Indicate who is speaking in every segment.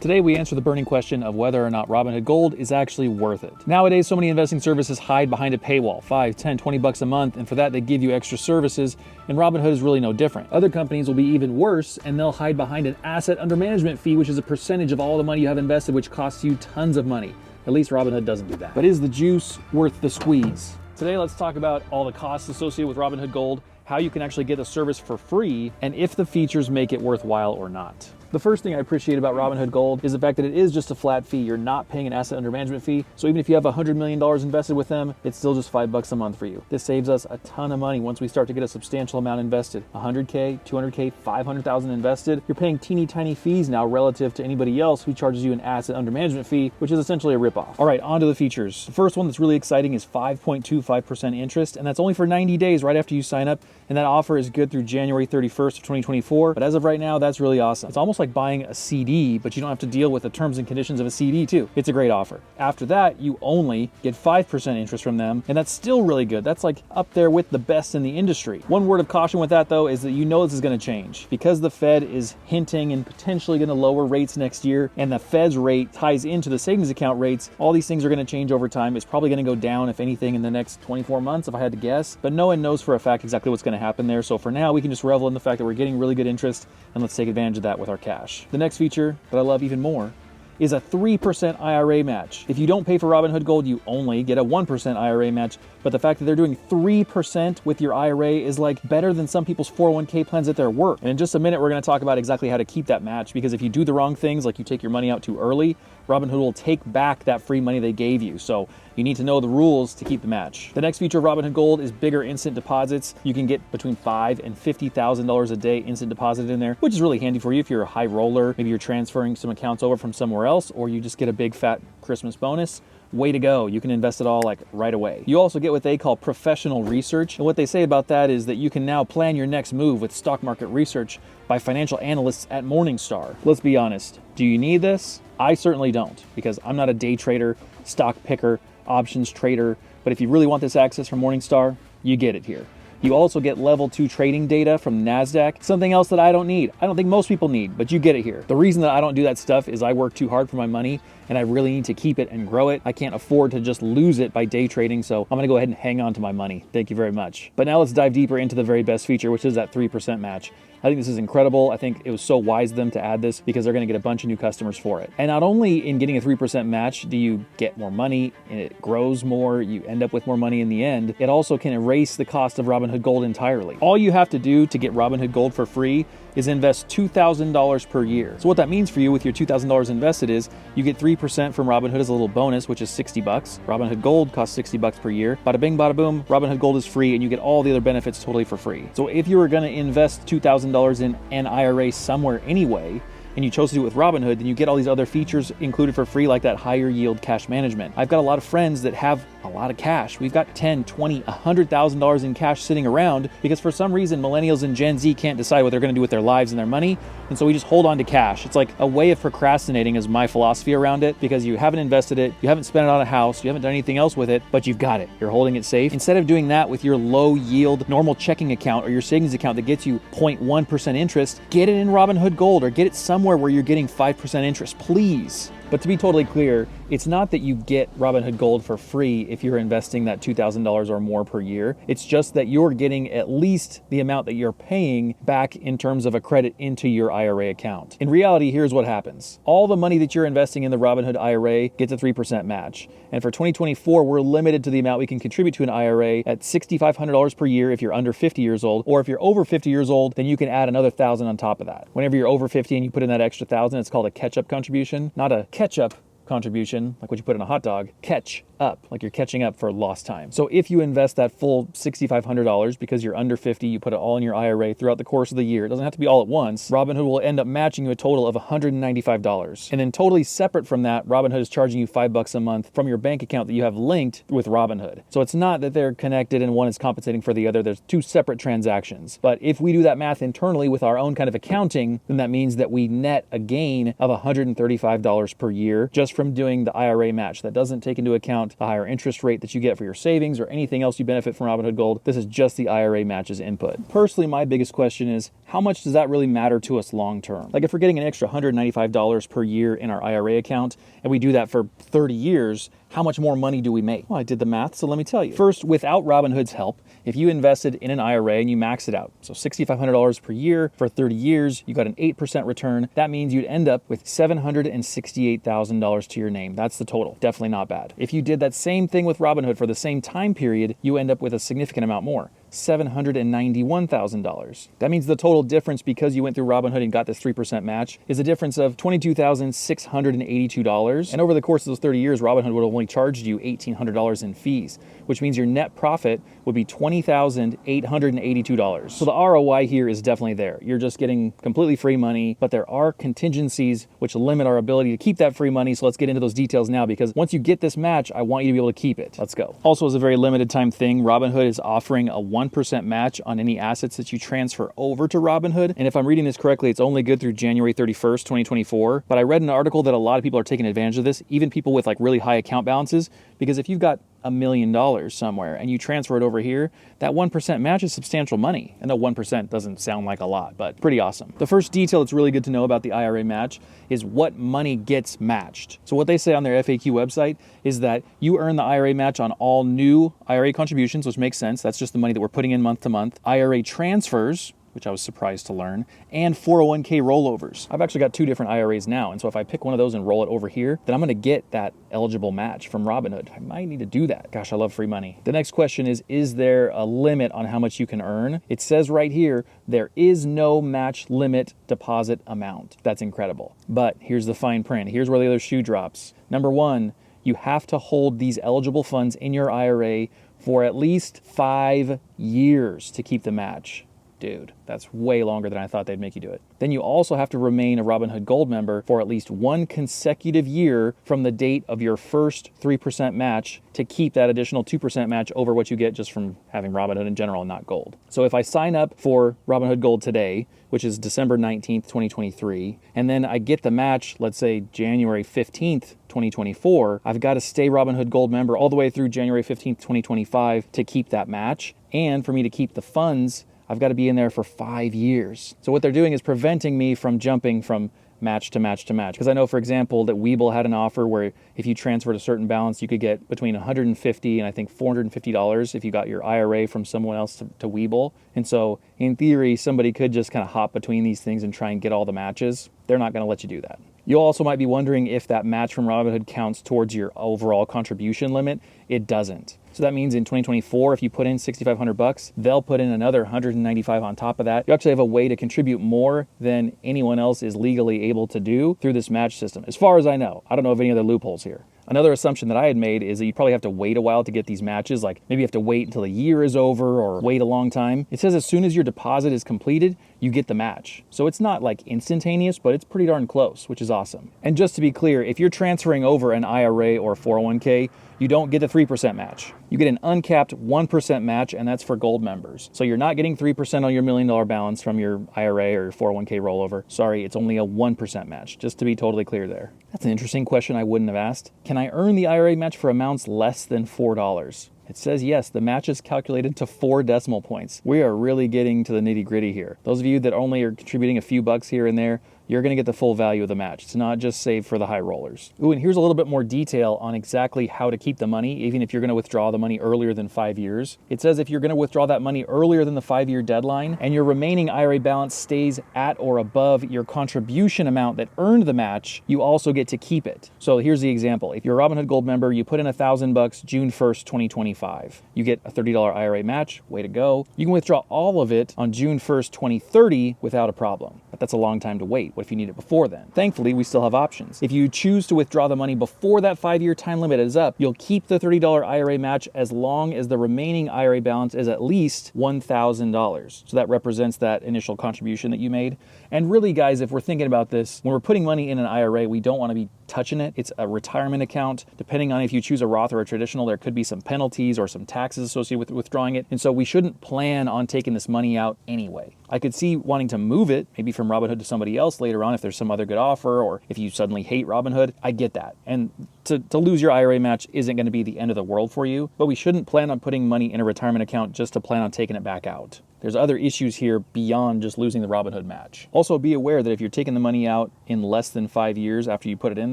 Speaker 1: Today we answer the burning question of whether or not Robinhood Gold is actually worth it. Nowadays, so many investing services hide behind a paywall, 5, 10, 20 bucks a month, and for that they give you extra services, and Robinhood is really no different. Other companies will be even worse, and they'll hide behind an asset under management fee, which is a percentage of all the money you have invested, which costs you tons of money. At least Robinhood doesn't do that. But is the juice worth the squeeze? Today let's talk about all the costs associated with Robinhood Gold, how you can actually get the service for free, and if the features make it worthwhile or not. The first thing I appreciate about Robinhood Gold is the fact that it is just a flat fee. You're not paying an asset under management fee. So even if you have $100 million invested with them, it's still just $5 a month for you. This saves us a ton of money once we start to get a substantial amount invested. 100K, 200K, 500,000 invested. You're paying teeny tiny fees now relative to anybody else who charges you an asset under management fee, which is essentially a ripoff. All right, on to the features. The first one that's really exciting is 5.25% interest, and that's only for 90 days right after you sign up. And that offer is good through January 31st of 2024. But as of right now, that's really awesome. It's almost like buying a CD, but you don't have to deal with the terms and conditions of a CD too. It's a great offer. After that, you only get 5% interest from them, and that's still really good. That's like up there with the best in the industry. One word of caution with that though is that you know this is going to change because the Fed is hinting and potentially going to lower rates next year, and the Fed's rate ties into the savings account rates. All these things are going to change over time. It's probably going to go down, if anything, in the next 24 months if I had to guess, but no one knows for a fact exactly what's going to happen there. So for now, we can just revel in the fact that we're getting really good interest, and let's take advantage of that with our cash. The next feature that I love even more is a 3% IRA match. If you don't pay for Robinhood Gold, you only get a 1% IRA match, but the fact that they're doing 3% with your IRA is like better than some people's 401k plans at their work. And in just a minute, we're gonna talk about exactly how to keep that match, because if you do the wrong things, like you take your money out too early, Robinhood will take back that free money they gave you. So you need to know the rules to keep the match. The next feature of Robinhood Gold is bigger instant deposits. You can get between $5,000 and $50,000 a day instant deposit in there, which is really handy for you if you're a high roller. Maybe you're transferring some accounts over from somewhere else, or you just get a big fat Christmas bonus. Way to go. You can invest it all like right away. You also get what they call professional research. And what they say about that is that you can now plan your next move with stock market research by financial analysts at Morningstar. Let's be honest. Do you need this? I certainly don't, because I'm not a day trader, stock picker, options trader. But if you really want this access from Morningstar, you get it here. You also get level 2 trading data from NASDAQ, something else that I don't need. I don't think most people need, but you get it here. The reason that I don't do that stuff is I work too hard for my money, and I really need to keep it and grow it. I can't afford to just lose it by day trading, so I'm gonna go ahead and hang on to my money. Thank you very much. But now let's dive deeper into the very best feature, which is that 3% match. I think this is incredible. I think it was so wise of them to add this because they're going to get a bunch of new customers for it. And not only in getting a 3% match do you get more money and it grows more, you end up with more money in the end, it also can erase the cost of Robinhood Gold entirely. All you have to do to get Robinhood Gold for free is invest $2,000 per year. So what that means for you with your $2,000 invested is you get 3% from Robinhood as a little bonus, which is $60. Robinhood Gold costs $60 per year. Bada bing, bada boom, Robinhood Gold is free, and you get all the other benefits totally for free. So if you were going to invest $2,000 in an IRA somewhere anyway, and you chose to do it with Robinhood, then you get all these other features included for free, like that higher yield cash management. I've got a lot of friends that have a lot of cash. We've got $10, $20, $100,000 in cash sitting around because for some reason millennials and Gen Z can't decide what they're going to do with their lives and their money, and so we just hold on to cash. It's like a way of procrastinating is my philosophy around it, because you haven't invested it, you haven't spent it on a house, you haven't done anything else with it, but you've got it. You're holding it safe. Instead of doing that with your low yield normal checking account or your savings account that gets you 0.1% interest, get it in Robinhood Gold or get it somewhere where you're getting 5% interest, please. But to be totally clear, it's not that you get Robinhood Gold for free if you're investing that $2,000 or more per year. It's just that you're getting at least the amount that you're paying back in terms of a credit into your IRA account. In reality, here's what happens. All the money that you're investing in the Robinhood IRA gets a 3% match. And for 2024, we're limited to the amount we can contribute to an IRA at $6,500 per year if you're under 50 years old, or if you're over 50 years old, then you can add another $1,000 on top of that. Whenever you're over 50 and you put in that extra $1,000, it's called a catch-up contribution, not a ketchup contribution, like what you put in a hot dog. Catch up, like you're catching up for lost time. So if you invest that full $6,500 because you're under 50, you put it all in your IRA throughout the course of the year. It doesn't have to be all at once. Robinhood will end up matching you a total of $195. And then totally separate from that, Robinhood is charging you $5 a month from your bank account that you have linked with Robinhood. So it's not that they're connected and one is compensating for the other. There's two separate transactions. But if we do that math internally with our own kind of accounting, then that means that we net a gain of $135 per year just for from doing the IRA match. That doesn't take into account the higher interest rate that you get for your savings or anything else you benefit from Robinhood Gold. This is just the IRA match's input. Personally, my biggest question is, how much does that really matter to us long term? Like if we're getting an extra $195 per year in our IRA account and we do that for 30 years, how much more money do we make? Well, I did the math, so let me tell you. First, without Robinhood's help, if you invested in an IRA and you max it out, so $6,500 per year for 30 years, you got an 8% return. That means you'd end up with $768,000 to your name. That's the total. Definitely not bad. If you did that same thing with Robinhood for the same time period, you end up with a significant amount more. $791,000. That means the total difference, because you went through Robinhood and got this 3% match, is a difference of $22,682. And over the course of those 30 years, Robinhood would have only charged you $1,800 in fees, which means your net profit would be $20,882. So the ROI here is definitely there. You're just getting completely free money, but there are contingencies which limit our ability to keep that free money. So let's get into those details now, because once you get this match, I want you to be able to keep it. Let's go. Also, as a very limited time thing, Robinhood is offering a 1% match on any assets that you transfer over to Robinhood. And if I'm reading this correctly, it's only good through January 31st, 2024. But I read an article that a lot of people are taking advantage of this, even people with like really high account balances, because if you've got $1 million somewhere and you transfer it over here, that 1% match is substantial money. And the 1% doesn't sound like a lot, but pretty awesome. The first detail that's really good to know about the IRA match is what money gets matched. So what they say on their FAQ website is that you earn the IRA match on all new IRA contributions, which makes sense. That's just the money that we're putting in month to month. IRA transfers, which I was surprised to learn, and 401k rollovers. I've actually got 2 different IRAs now, and so if I pick one of those and roll it over here, then I'm gonna get that eligible match from Robinhood. I might need to do that. Gosh, I love free money. The next question is there a limit on how much you can earn? It says right here, there is no match limit deposit amount. That's incredible. But here's the fine print. Here's where the other shoe drops. Number 1, you have to hold these eligible funds in your IRA for at least 5 years to keep the match. Dude, that's way longer than I thought they'd make you do it. Then you also have to remain a Robinhood Gold member for at least 1 consecutive year from the date of your first 3% match to keep that additional 2% match over what you get just from having Robinhood in general and not Gold. So if I sign up for Robinhood Gold today, which is December 19th, 2023, and then I get the match, let's say January 15th, 2024, I've got to stay Robinhood Gold member all the way through January 15th, 2025 to keep that match. And for me to keep the funds, I've got to be in there for 5 years. So what they're doing is preventing me from jumping from match to match to match. Because I know, for example, that Webull had an offer where if you transferred a certain balance, you could get between $150 and I think $450 if you got your IRA from someone else to Webull. And so in theory, somebody could just kind of hop between these things and try and get all the matches. They're not going to let you do that. You also might be wondering if that match from Robinhood counts towards your overall contribution limit. It doesn't. So that means in 2024, if you put in $6,500, they'll put in another $195 on top of that. You actually have a way to contribute more than anyone else is legally able to do through this match system. As far as I know, I don't know of any other loopholes here. Another assumption that I had made is that you probably have to wait a while to get these matches. Like maybe you have to wait until a year is over or wait a long time. It says as soon as your deposit is completed, you get the match. So it's not like instantaneous, but it's pretty darn close, which is awesome. And just to be clear, if you're transferring over an IRA or 401k, you don't get a 3% match. You get an uncapped 1% match, and that's for Gold members. So you're not getting 3% on your $1 million balance from your IRA or your 401k rollover. Sorry, it's only a 1% match, just to be totally clear there. That's an interesting question I wouldn't have asked. Can I earn the IRA match for amounts less than $4? It says yes, the match is calculated to 4 decimal points. We are really getting to the nitty gritty here. Those of you that only are contributing a few bucks here and there, you're going to get the full value of the match. It's not just saved for the high rollers. Ooh, and here's a little bit more detail on exactly how to keep the money, even if you're going to withdraw the money earlier than 5 years. It says if you're going to withdraw that money earlier than the 5-year deadline and your remaining IRA balance stays at or above your contribution amount that earned the match, you also get to keep it. So here's the example. If you're a Robinhood Gold member, you put in $1,000 June 1st, 2025. You get a $30 IRA match, way to go. You can withdraw all of it on June 1st, 2030 without a problem. But that's a long time to wait. What if you need it before then? Thankfully, we still have options. If you choose to withdraw the money before that 5-year time limit is up, you'll keep the $30 IRA match as long as the remaining IRA balance is at least $1,000. So that represents that initial contribution that you made. And really, guys, if we're thinking about this, when we're putting money in an IRA, we don't want to be touching it. It's a retirement account. Depending on if you choose a Roth or a traditional, there could be some penalties or some taxes associated with withdrawing it. And so we shouldn't plan on taking this money out anyway. I could see wanting to move it, maybe from Robinhood to somebody else later on if there's some other good offer, or if you suddenly hate Robinhood. I get that. And to lose your IRA match isn't going to be the end of the world for you, but we shouldn't plan on putting money in a retirement account just to plan on taking it back out. There's other issues here beyond just losing the Robinhood match. Also, be aware that if you're taking the money out in less than 5 years after you put it in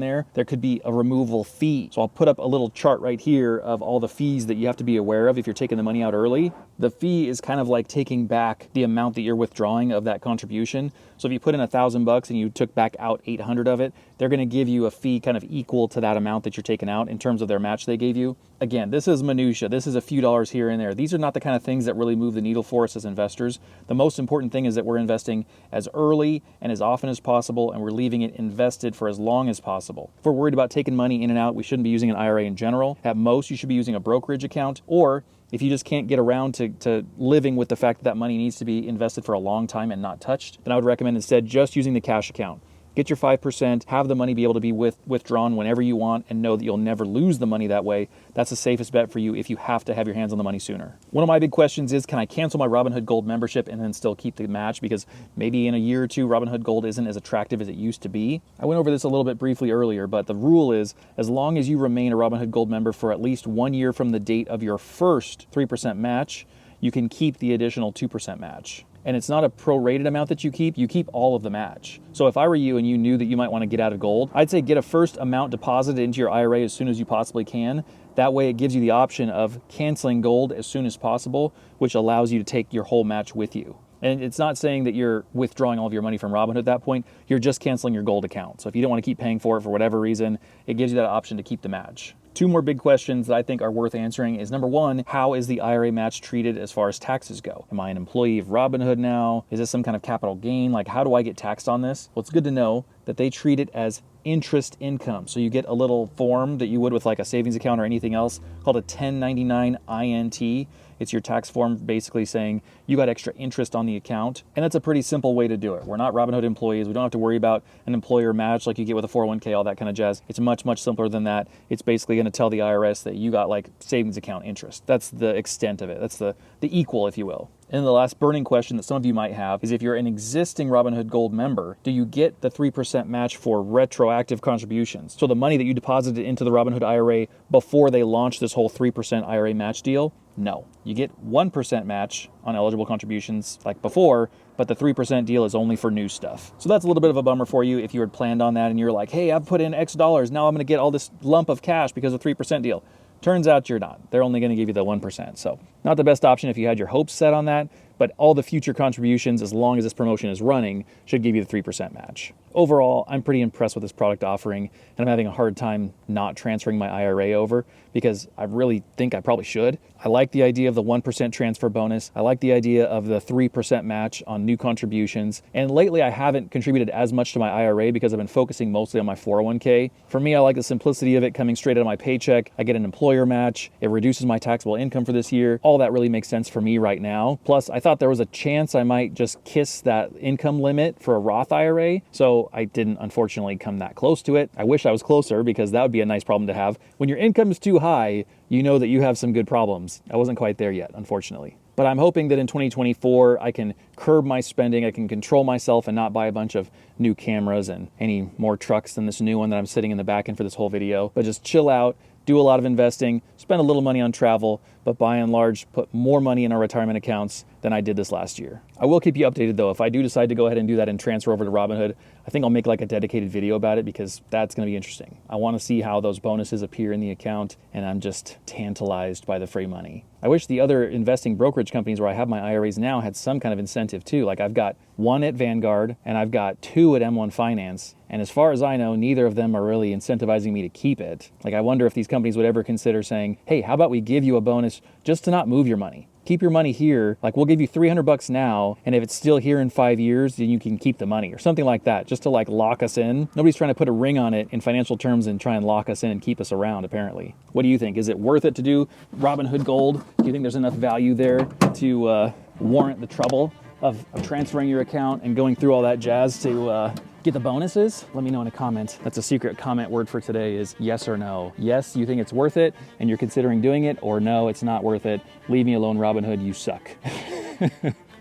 Speaker 1: there, there could be a removal fee. So I'll put up a little chart right here of all the fees that you have to be aware of if you're taking the money out early. The fee is kind of like taking back the amount that you're withdrawing of that contribution. So if you put in $1,000 and you took back out 800 of it, they're going to give you a fee kind of equal to that amount that you're taking out in terms of their match they gave you. Again, this is minutia. This is a few dollars here and there. These are not the kind of things that really move the needle for us as investors. The most important thing is that we're investing as early and as often as possible, and we're leaving it invested for as long as possible. If we're worried about taking money in and out, we shouldn't be using an IRA in general. At most, you should be using a brokerage account, or if you just can't get around to living with the fact that that money needs to be invested for a long time and not touched, then I would recommend instead just using the cash account. Get your 5%, have the money be able to be withdrawn whenever you want, and know that you'll never lose the money that way. That's the safest bet for you if you have to have your hands on the money sooner. One of my big questions is, can I cancel my Robinhood Gold membership and then still keep the match? Because maybe in a year or two, Robinhood Gold isn't as attractive as it used to be. I went over this a little bit briefly earlier, but the rule is, as long as you remain a Robinhood Gold member for at least 1 year from the date of your first 3% match, you can keep the additional 2% match. And it's not a prorated amount that you keep all of the match. So if I were you and you knew that you might want to get out of gold, I'd say get a first amount deposited into your IRA as soon as you possibly can. That way it gives you the option of canceling gold as soon as possible, which allows you to take your whole match with you. And it's not saying that you're withdrawing all of your money from Robinhood at that point. You're just canceling your gold account. So if you don't want to keep paying for it for whatever reason, it gives you that option to keep the match. Two more big questions that I think are worth answering is, number one, how is the IRA match treated as far as taxes go? Am I an employee of Robinhood now? Is this some kind of capital gain? Like, how do I get taxed on this? Well, it's good to know that they treat it as interest income. So you get a little form that you would with like a savings account or anything else called a 1099 INT. It's your tax form basically saying you got extra interest on the account. And that's a pretty simple way to do it. We're not Robinhood employees. We don't have to worry about an employer match like you get with a 401k, all that kind of jazz. It's much, much simpler than that. It's basically going to tell the IRS that you got like savings account interest. That's the extent of it. That's the equal, if you will. And the last burning question that some of you might have is, if you're an existing Robinhood Gold member, do you get the 3% match for retroactive contributions? So the money that you deposited into the Robinhood IRA before they launched this whole 3% IRA match deal? No. You get 1% match on eligible contributions like before, but the 3% deal is only for new stuff. So that's a little bit of a bummer for you if you had planned on that and you're like, hey, I've put in X dollars, now I'm going to get all this lump of cash because of the 3% deal. Turns out you're not. They're only going to give you the 1%. So not the best option if you had your hopes set on that, but all the future contributions, as long as this promotion is running, should give you the 3% match. Overall, I'm pretty impressed with this product offering, and I'm having a hard time not transferring my IRA over because I really think I probably should. I like the idea of the 1% transfer bonus. I like the idea of the 3% match on new contributions. And lately, I haven't contributed as much to my IRA because I've been focusing mostly on my 401k. For me, I like the simplicity of it coming straight out of my paycheck. I get an employer match. It reduces my taxable income for this year. All that really makes sense for me right now. Plus, I thought there was a chance I might just kiss that income limit for a Roth IRA. So I didn't, unfortunately, come that close to it. I wish I was closer because that would be a nice problem to have. When your income is too high, you know that you have some good problems. I wasn't quite there yet, unfortunately. But I'm hoping that in 2024, I can curb my spending, I can control myself and not buy a bunch of new cameras and any more trucks than this new one that I'm sitting in the back end for this whole video, but just chill out, do a lot of investing, spend a little money on travel, but by and large, put more money in our retirement accounts than I did this last year. I will keep you updated though. If I do decide to go ahead and do that and transfer over to Robinhood, I think I'll make like a dedicated video about it because that's going to be interesting. I want to see how those bonuses appear in the account, and I'm just tantalized by the free money. I wish the other investing brokerage companies where I have my IRAs now had some kind of incentive too. Like I've got one at Vanguard and I've got two at M1 Finance. And as far as I know, neither of them are really incentivizing me to keep it. Like I wonder if these companies would ever consider saying, hey, how about we give you a bonus just to not move your money? Keep your money here. Like we'll give you $300 now, and if it's still here in 5 years, then you can keep the money or something like that, just to like lock us in. Nobody's trying to put a ring on it in financial terms and try and lock us in and keep us around, apparently. What do you think? Is it worth it to do Robinhood Gold? Do you think there's enough value there to warrant the trouble of transferring your account and going through all that jazz to get the bonuses? Let me know in a comment. That's a secret comment word for today is yes or no. Yes, you think it's worth it and you're considering doing it, or no, it's not worth it. Leave me alone, Robinhood, you suck.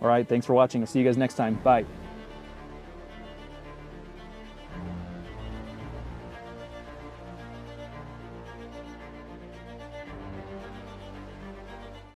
Speaker 1: All right, thanks for watching. I'll see you guys next time. Bye.